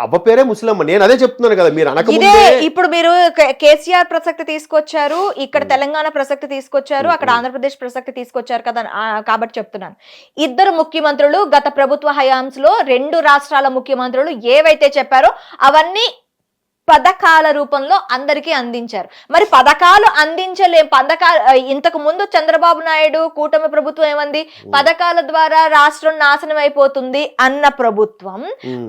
అవ్వ పేరే ముసలమ్మ. నేను అదే చెప్తున్నాను కదా, మీరు ఇదే అనకముందే. ఇప్పుడు మీరు కేసీఆర్ ప్రసక్తి తీసుకొచ్చారు, ఇక్కడ తెలంగాణ ప్రసక్తి తీసుకొచ్చారు, అక్కడ ఆంధ్రప్రదేశ్ ప్రసక్తి తీసుకొచ్చారు కదా, కాబట్టి చెప్తున్నాను. ఇద్దరు ముఖ్యమంత్రులు గత ప్రభుత్వ హయాంలో 2 రాష్ట్రాల ముఖ్యమంత్రులు ఏవైతే చెప్పారో అవన్నీ పథకాల రూపంలో అందరికీ అందించారు. మరి పథకాలు ఇంతకు ముందు చంద్రబాబు నాయుడు కూటమి ప్రభుత్వం ఏమంది, పథకాల ద్వారా రాష్ట్రం నాశనం అయిపోతుంది అన్న ప్రభుత్వం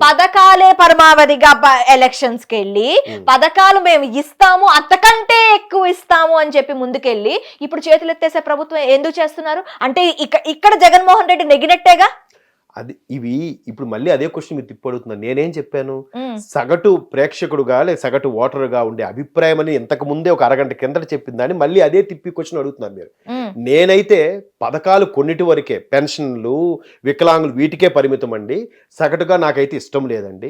పథకాలే పరమావధిగా ఎలక్షన్స్ కి వెళ్ళి పథకాలు మేము ఇస్తాము, అంతకంటే ఎక్కువ ఇస్తాము అని చెప్పి ముందుకెళ్ళి ఇప్పుడు చేతులెత్తేసే ప్రభుత్వం ఎందుకు చేస్తున్నారు అంటే ఇక్కడ జగన్మోహన్ రెడ్డి నెగినట్టేగా. అది ఇవి ఇప్పుడు మళ్ళీ అదే క్వశ్చన్ మీరు తిప్పడుతున్నారు. నేనేం చెప్పాను, సగటు ప్రేక్షకుడుగా లేదా సగటు ఓటరుగా ఉండే అభిప్రాయం అని ఇంతకు ముందే ఒక అరగంట కిందట చెప్పిందని మళ్ళీ అదే తిప్పి క్వశ్చన్ అడుగుతున్నారు మీరు. నేనైతే పథకాలు కొన్నిటి వరకే, పెన్షన్లు, వికలాంగులు వీటికే పరిమితం అండి, సగటుగా నాకైతే ఇష్టం లేదండి.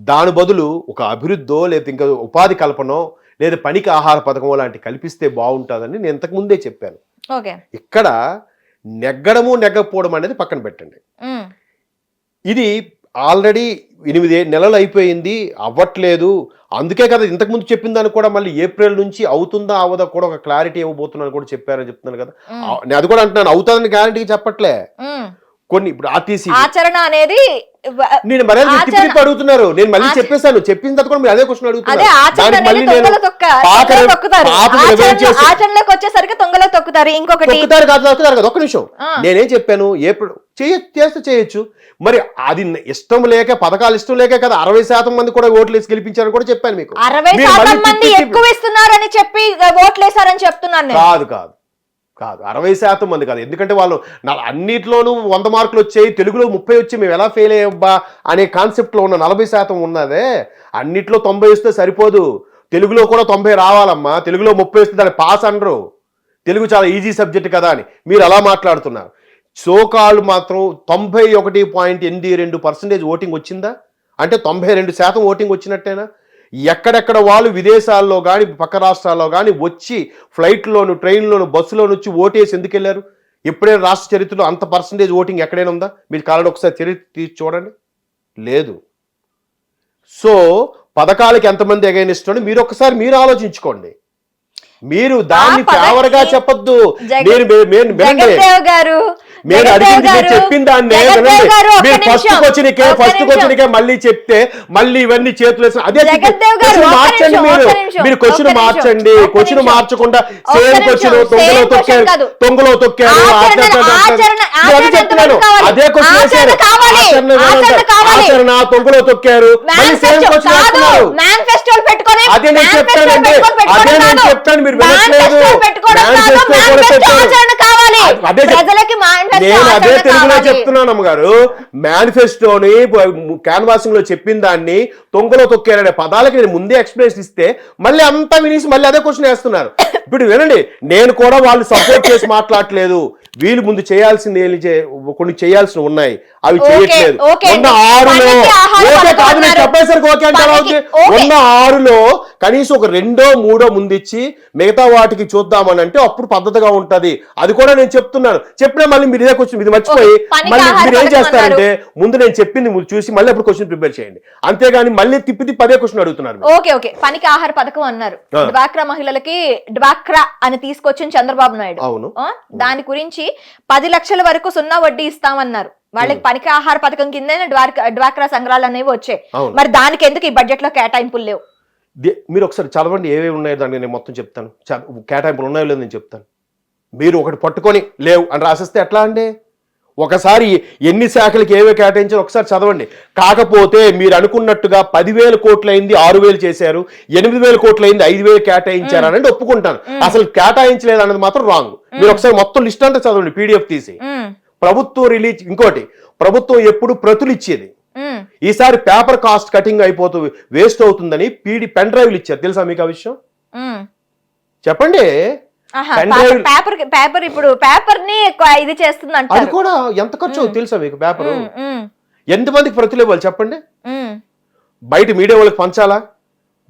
దాని బదులు ఒక అభివృద్ధో లేదా ఇంకా ఉపాధి కల్పనో లేదా పనికి ఆహార పథకం లాంటి కల్పిస్తే బాగుంటుందని నేను ఇంతకు ముందే చెప్పాను. ఇక్కడ నెగ్గడము నెగ్గకపోవడం అనేది పక్కన పెట్టండి. ఇది ఆల్రెడీ 8 నెలలు అయిపోయింది, అవ్వట్లేదు. అందుకే కదా ఇంతకుముందు చెప్పిన దానికి కూడా మళ్ళీ ఏప్రిల్ నుంచి అవుతుందా అవదా కూడా ఒక క్లారిటీ ఇవ్వబోతున్నాను కూడా చెప్పారని చెప్తున్నాను కదా. నేను అది కూడా అంటున్నాను, అవుతుందని గ్యారంటీ చెప్పట్లే. కొన్ని ఇప్పుడు ఆర్టీసీ ఆచరణ అనేది నేను మరీ తిప్పి అడుగుతున్నారు. నేను మళ్ళీ చెప్పేశాను, చెప్పిన తర్వాత కూడా మీరు అదే క్వశ్చన్ అడుగుతున్నారు. ఆచరణలోకి వచ్చేసరికి తొంగలో తొక్కుతారు. ఇంకొకటి కదా, ఒక్క నిమిషం. నేనేం చెప్పాను, ఎప్పుడు చేస్తే చేయొచ్చు. మరి అది ఇష్టం లేక, పథకాలు ఇష్టం లేక కదా 60% మంది కూడా ఓట్లు వేసి గెలిపించారని కూడా చెప్పాను మీకు. 60% మంది ఎక్కువ ఇస్తున్నారని చెప్పి ఓట్లేసారని చెప్తున్నాను. కాదు కాదు కాదు 60% మంది కాదు. ఎందుకంటే వాళ్ళు అన్నిట్లోనూ 100 మార్కులు వచ్చాయి, తెలుగులో 30 వచ్చి మేము ఎలా ఫెయిల్ అయ్యబ్బా అనే కాన్సెప్ట్లో ఉన్న 40% ఉన్నదే. అన్నిట్లో 90 వస్తే సరిపోదు, తెలుగులో కూడా 90 రావాలమ్మా. తెలుగులో 30 వస్తే దాన్ని పాస్ అనరు, తెలుగు చాలా ఈజీ సబ్జెక్ట్ కదా అని మీరు అలా మాట్లాడుతున్నారు. సోకాళ్ళు మాత్రం 91.82% ఓటింగ్ వచ్చిందా అంటే 92% ఓటింగ్ వచ్చినట్టేనా? ఎక్కడెక్కడ వాళ్ళు విదేశాల్లో కానీ పక్క రాష్ట్రాల్లో కానీ వచ్చి ఫ్లైట్లోను, ట్రైన్లోను, బస్సులోను వచ్చి ఓటేసి ఎందుకు వెళ్ళారు? ఎప్పుడైనా రాష్ట్ర చరిత్రలో అంత పర్సంటేజ్ ఓటింగ్ ఎక్కడైనా ఉందా? మీరు కాలంలో ఒకసారి చరిత్ర తీసి చూడండి, లేదు. సో పథకాలకి ఎంతమంది అగైనిస్ట్ అని మీరు ఒకసారి మీరు ఆలోచించుకోండి. మీరు దాన్ని ఫేవర్గా చెప్పొద్దు. మీరు అడిగింది చెప్పిన దాన్ని మీరు ఫస్ట్ క్వశ్చన్కే మళ్ళీ చెప్తే మళ్ళీ ఇవన్నీ చేతులు వేసిన అదే మార్చండి. మీరు క్వశ్చన్ మార్చండి, క్వశ్చన్ మార్చకుండా సేమ్ క్వశ్చన్ తొంగలో తొక్కారు అది చెప్తున్నాను. అదే క్వశ్చన్ వేశారు, ఆచరణ తొంగలో తొక్కారు, మళ్ళీ సేమ్ క్వశ్చన్ వేస్తున్నారు. అదే నేను చెప్తానండి, అదే నేను చెప్తాను, మీరు వినట్లేదు. నేను అదే తెలుగులో చెప్తున్నాను అమ్మగారు. మేనిఫెస్టోని క్యాన్వాసింగ్ లో చెప్పిన దాన్ని తొంగలో తొక్కారనే పదాలకి నేను ముందే ఎక్స్ప్లెనేషన్ ఇస్తే మళ్ళీ అంతా వినేసి మళ్ళీ అదే క్వశ్చన్ వేస్తున్నారు. ఇప్పుడు వినండి, నేను కూడా వాళ్ళు సపోర్ట్ చేసి మాట్లాడలేదు. వీళ్ళు ముందు చేయాల్సింది కొన్ని చేయాల్సినవి ఉన్నాయి, అవి చేయట్లేదు. ఉన్న 6లో ఓకే కాదు, నేను చెప్పేసరికి ఓకే అంటే ఉన్న 6లో కనీసం ఒక 2, 3 ముందిచ్చి మిగతా వాటికి చూద్దామని అంటే అప్పుడు పద్ధతిగా ఉంటది. అది కూడా నేను చెప్తున్నాను. చెప్పినా మళ్ళీ మీరు ఇదే క్వశ్చన్ ఇది మర్చిపోయి మళ్ళీ మీరు ఏం చేస్తారంటే ముందు నేను చెప్పింది చూసి మళ్ళీ అప్పుడు క్వశ్చన్ ప్రిపేర్ చేయండి. అంతేగాని మళ్ళీ తిప్పి పదే క్వశ్చన్ అడుగుతున్నారు. ఓకే పనికి ఆహార పథకం అన్నారు, డ్వాక్రా మహిళలకి డ్వాక్రా అని తీసుకొచ్చిన చంద్రబాబు నాయుడు. అవును, దాని గురించి 10 లక్షల వరకు 0 వడ్డీ ఇస్తామన్నారు. వాళ్ళకి పనికి ఆహార పథకం కింద డ్వాక్రా సంఘాలు అనేవి వచ్చాయి. మరి దానికి ఎందుకు ఈ బడ్జెట్ లో కేటాయింపులు లేవు? మీరు ఒకసారి చదవండి ఏవేవి ఉన్నాయో, దాన్ని నేను మొత్తం చెప్తాను. కేటాయింపులు ఉన్నాయో లేదో నేను చెప్తాను. మీరు ఒకటి పట్టుకొని లేవు అని రాసిస్తే ఎట్లా అండి? ఒకసారి ఎన్ని శాఖలకి ఏవే కేటాయించారు ఒకసారి చదవండి. కాకపోతే మీరు అనుకున్నట్టుగా 10,000 కోట్లు అయింది 6,000 చేశారు, 8,000 కోట్లు అయింది 5,000 కేటాయించారు అనేది ఒప్పుకుంటాను. అసలు కేటాయించలేదు అనేది మాత్రం రాంగ్. మీరు ఒకసారి మొత్తం లిస్ట్ అంతా చదవండి, PDF తీసి. ప్రభుత్వం రిలీజ్, ఇంకోటి ప్రభుత్వం ఎప్పుడు ప్రతులు ఇచ్చేది, ఈసారి పేపర్ కాస్ట్ కటింగ్ అయిపోతూ వేస్ట్ అవుతుందని పెన్ డ్రైవ్లు ఇచ్చారు. తెలుసా మీకు ఆ విషయం? చెప్పండి. పేపర్ ఇప్పుడు పేపర్ ని ఇది చేస్తుంది, అది కూడా ఎంత ఖర్చు తెలుసా మీకు? పేపర్ ఎంతమందికి ప్రతులు ఇవ్వాలి చెప్పండి? బయట మీడియా వాళ్ళకి పంచాలా,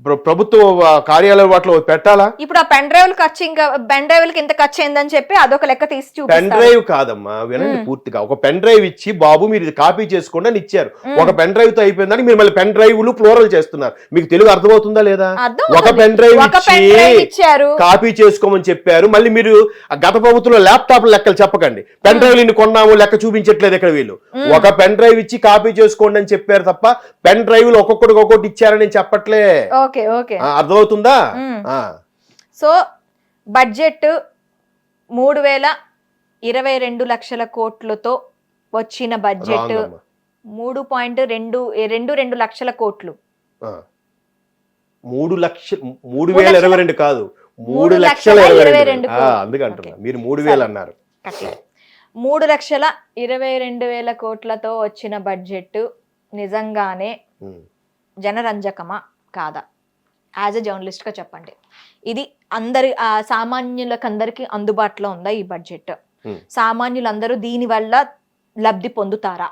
ప్రభుత్వ కార్యాలయం వాటిలో పెట్టాలా? ఇప్పుడు ఆ పెన్ డ్రైవ్ ఖర్చు, ఇంకా పెన్ డ్రైవ్ కి ఇంత ఖర్చు అయిందని చెప్పి అదొక లెక్క తీసి పెన్ చూపిస్తారు. డ్రైవ్ కాదమ్మా, వినండి పూర్తిగా. ఒక పెన్ డ్రైవ్ ఇచ్చి బాబు మీరు ఇది కాపీ చేసుకోండి అని ఇచ్చారు. ఒక పెన్ డ్రైవ్ తో అయిపోయిందని మీరు మళ్ళీ పెన్ డ్రైవ్లు ప్లూరల్ చేస్తున్నారు. మీకు తెలుగు అర్థమవుతుందా లేదా? ఒక పెన్ డ్రైవ్ ఇచ్చారు, కాపీ చేసుకోమని చెప్పారు. మళ్ళీ మీరు గత ప్రభుత్వంలో ల్యాప్టాప్ లెక్కలు చెప్పకండి. పెన్ డ్రైవ్ ఇన్ని కొన్నాము లెక్క చూపించట్లేదు ఇక్కడ వీళ్ళు. ఒక పెన్ డ్రైవ్ ఇచ్చి కాపీ చేసుకోండి అని చెప్పారు తప్ప పెన్ డ్రైవ్లు ఒక్కొక్కటి ఇచ్చారని నేను చెప్పట్లే. ఓకే ఓకే, అర్థమవుతుందా? సో బడ్జెట్ 3,022 లక్షల కోట్లతో వచ్చిన బడ్జెట్ 3.22 లక్షల కోట్లు. 3,022 కాదు, 3,22,000. అందుకే అంటున్నా, మీరు 3,000 అన్నారు. 3,22,000 కోట్లతో వచ్చిన బడ్జెట్ నిజంగానే జనరంజకమా కాదా? యాజ్ ఎ జర్నలిస్ట్ గా చెప్పండి. ఇది సామాన్యులకందరికి అందుబాటులో ఉందా ఈ బడ్జెట్? సామాన్యులందరూ దీని వల్ల లబ్ధి పొందుతారా?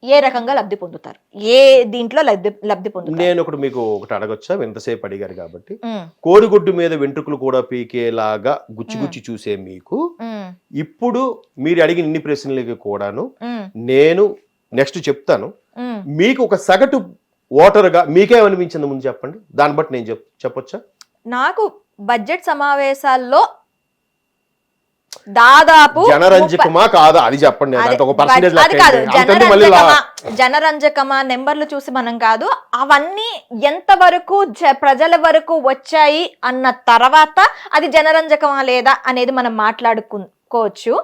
ఏ రకంగా లబ్ధి పొందుతారు? ఏ దీంట్లో లబ్ధి పొందుతారు? నేను మీకు ఒకటి అడగొచ్చా? ఎంతసేపు అడిగారు కాబట్టి. కోడిగుడ్డు మీద వెంట్రుకలు కూడా పీకేలాగా గుచ్చి చూసే మీకు ఇప్పుడు మీరు అడిగిన ఇన్ని ప్రశ్నలకి కూడాను నేను నెక్స్ట్ చెప్తాను. మీకు ఒక సగటు ఓటరుగా మీకేమనిపించింది ముందు చెప్పండి, దాన్ని బట్టి నేను చెప్పొచ్చా? నాకు బడ్జెట్ సమావేశాల్లో దాదాపు జనరంజకమా కాదా అది చెప్పండి. జనరంజకమా నెంబర్లు చూసి మనం కాదు, అవన్నీ ఎంత వరకు ప్రజల వరకు వచ్చాయి అన్న తర్వాత అది జనరంజకమా లేదా అనేది మనం మాట్లాడుకోవచ్చు.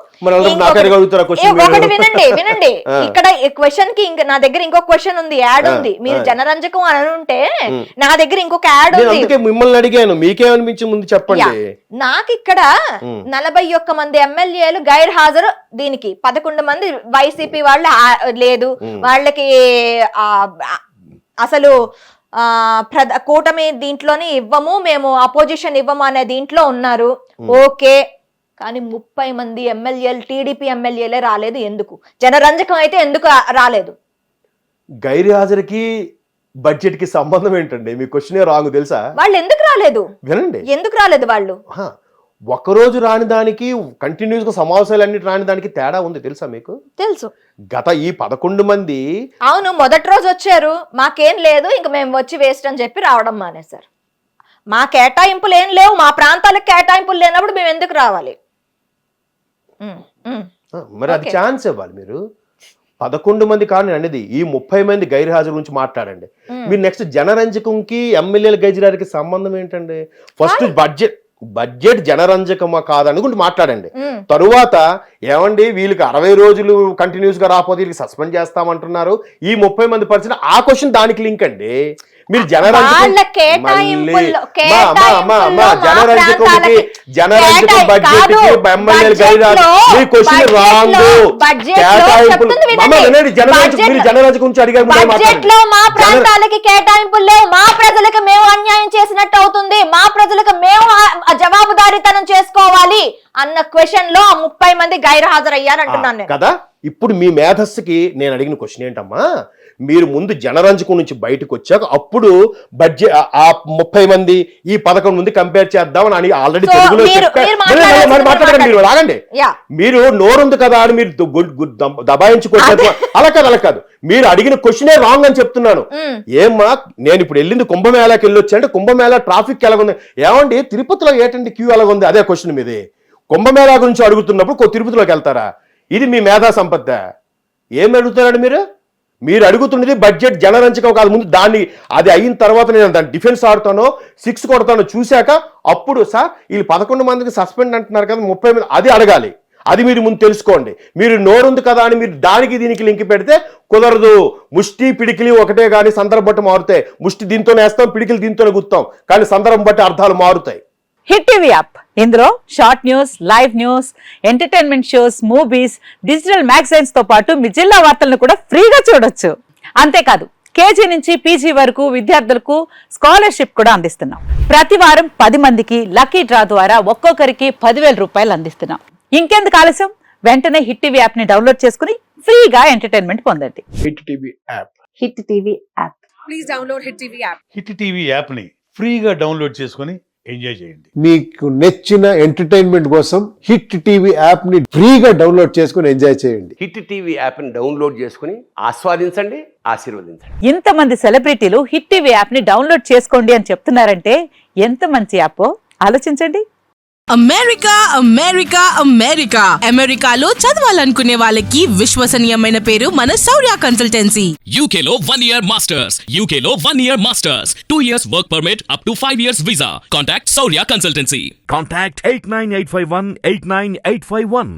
ఒకటి వినండి ఇక్కడ క్వశ్చన్ కి నా దగ్గర ఇంకో క్వశ్చన్ ఉంది, యాడ్ ఉంది. మీరు జనరంజకం అని ఉంటే నా దగ్గర ఇంకొక యాడ్ ఉంది. మిమ్మల్ని అడిగాను, మీకేమనిపించి ముందు చెప్పండి. నాకు ఇక్కడ 41 మంది ఎమ్మెల్యేలు గైర్ హాజరు, దీనికి 11 మంది వైసీపీ వాళ్ళు లేదు, వాళ్ళకి అసలు కూటమి దీంట్లోనే ఇవ్వము, మేము అపోజిషన్ ఇవ్వము అనే దీంట్లో ఉన్నారు. ఓకే, కానీ 30 మంది ఎమ్మెల్యేలు టీడీపీ ఎమ్మెల్యేలే రాలేదు. ఎందుకు? జనరంజకం అయితే ఎందుకు రాలేదు? గైర్ హాజరుకి బడ్జెట్ కి సంబంధం ఏంటండి? మీ క్వశ్చనే రాంగ్ తెలుసా? వాళ్ళు ఎందుకు రాలేదు? వినండి, ఎందుకు రాలేదు వాళ్ళు? ఒక్కరోజు రాని దానికి కంటిన్యూస్ గా సమావేశాలన్నీ రాని దానికి తేడా ఉంది తెలుసా మీకు? తెలుసు. గత ఈ 11 మంది అవును మొదటి రోజు వచ్చారు, మాకేం లేదు ఇంక మేము వచ్చి వేస్ట్ అని చెప్పి రావడం మానేశారు. మా కేటాయింపులు ఏం లేవు, మా ప్రాంతాలకు కేటాయింపులు లేనప్పుడు మేము ఎందుకు రావాలి? మరి అది ఛాన్స్ ఇవ్వాలి. మీరు 11 మంది కానీ అనేది ఈ 30 మంది గైర్ హాజరు గురించి మాట్లాడండి. మీరు నెక్స్ట్ జనరంజకంకి ఎమ్మెల్యేల గైర్హాజరుకి సంబంధం ఏంటండి? ఫస్ట్ బడ్జెట్ జనరంజకమా కాదనుకుంటూ మాట్లాడండి. తరువాత ఏమండి వీళ్ళకి 60 రోజులు కంటిన్యూస్ గా రాకపోతే వీళ్ళకి సస్పెండ్ చేస్తామంటున్నారు, ఈ 30 మంది పరిస్థితి ఆ క్వశ్చన్ దానికి లింక్ అండి. మీరు జనరంజకం బడ్జెట్ ఎమ్మెల్యేలు గైర్హాజరు మీ క్వశ్చన్ రాంగ్. మీరు జనరంజకం గురించి అడిగారు, మా ప్రాంతాలకి కేటాయింపులు లేవు, మా ప్రజలకు మేము అన్యాయం చేసినట్టు అవుతుంది, మా ప్రజలకు మేము జవాబుదారీతనం చేసుకోవాలి అన్న క్వశ్చన్ లో 30 మంది గైర్ హాజరయ్యారంటున్నాను కదా. ఇప్పుడు మీ మేధస్సుకి నేను అడిగిన క్వశ్చన్ ఏంటమ్మా, మీరు ముందు జనరంజకం నుంచి బయటకు వచ్చాక అప్పుడు బడ్జెట్ ఆ 30 మంది ఈ 11 మంది కంపేర్ చేద్దామని ఆల్రెడీ తెలుగులో మాట్లాడండి. మీరు రాగండి, మీరు నోరుంది కదా అని మీరు దబాయించుకోవచ్చు. అలా కాదు, మీరు అడిగిన క్వశ్చనే రాంగ్ అని చెప్తున్నాను. ఏమ్మా నేను ఇప్పుడు వెళ్ళింది కుంభమేళాకి వెళ్ళొచ్చు అంటే కుంభమేళా ట్రాఫిక్ ఎలాగుంది? ఏమండి తిరుపతిలో ఏంటంటే క్యూ ఎలాగుంది? అదే క్వశ్చన్ మీది. కుంభమేళా గురించి అడుగుతున్నప్పుడు తిరుపతిలోకి వెళ్తారా? ఇది మీ మేధా సంపద. ఏం అడుగుతున్నారండి మీరు అడుగుతున్నది బడ్జెట్ జనరంజకం కాదు. ముందు దాన్ని అది అయిన తర్వాత నేను దాన్ని డిఫెన్స్ ఆడుతానో 6 కొడతానో చూశాక అప్పుడు సార్ వీళ్ళు 11 మందికి సస్పెండ్ అంటున్నారు కదా 30 మంది అది అడగాలి. అది మీరు ముందు తెలుసుకోండి. మీరు నోరుంది కదా అని మీరు దానికి దీనికి లింక్ పెడితే కుదరదు. ముష్టి పిడికిలి ఒకటే కానీ సందర్భం బట్టి మారుతాయి. ముష్టి దీంతోనే వేస్తాం, పిడికిలు దీంతోనే గుత్తాం, కానీ సందర్భం బట్టి అర్థాలు మారుతాయి. హిట్ టీవీ యాప్, ఇందులో short news, live news, entertainment shows, movies, digital magazines తో పాటు మీ జిల్లా వార్తలను కూడా ఫ్రీగా చూడొచ్చు. అంతేకాదు కేజీ నుంచి పీజీ వరకు విద్యార్థులకు స్కాలర్షిప్ కూడా అందిస్తున్నాం. ప్రతి వారం 10 మందికి లక్కీ డ్రా ద్వారా ఒక్కొక్కరికి 10,000 రూపాయలు అందిస్తున్నాం. ఇంకెందుకు ఆలస్యం, వెంటనే హిట్ టీవీ యాప్ ని డౌన్లోడ్ చేసుకుని ఫ్రీగా ఎంటర్టైన్మెంట్ పొందండి. Hit TV app. Hit TV app. please download Hit TV app. Hit TV యాప్ని ఫ్రీగా డౌన్లోడ్ చేసుకొని ఎంజాయ్ చేయండి. మీకు నచ్చిన ఎంటర్టైన్మెంట్ కోసం హిట్ టీవీ యాప్ ని ఫ్రీగా డౌన్లోడ్ చేసుకుని ఎంజాయ్ చేయండి. హిట్ టీవీ యాప్ని డౌన్లోడ్ చేసుకుని ఆస్వాదించండి, ఆశీర్వదించండి. ఇంతమంది సెలబ్రిటీలు హిట్ టీవీ యాప్ ని డౌన్లోడ్ చేసుకోండి అని చెప్తున్నారంటే ఎంత మంచి యాప్ ఆలోచించండి. అమెరికా అమెరికా అమెరికా అమెరికాలో చదవాలనుకునే వాళ్ళకి విశ్వసనీయమైన పేరు మన శౌర్య కన్సల్టెన్సీ. UK లో 1 year masters. UK లో 1 year masters. 2 years work permit up to 5 years visa. Contact Saurya Consultancy. Contact 89851 89851.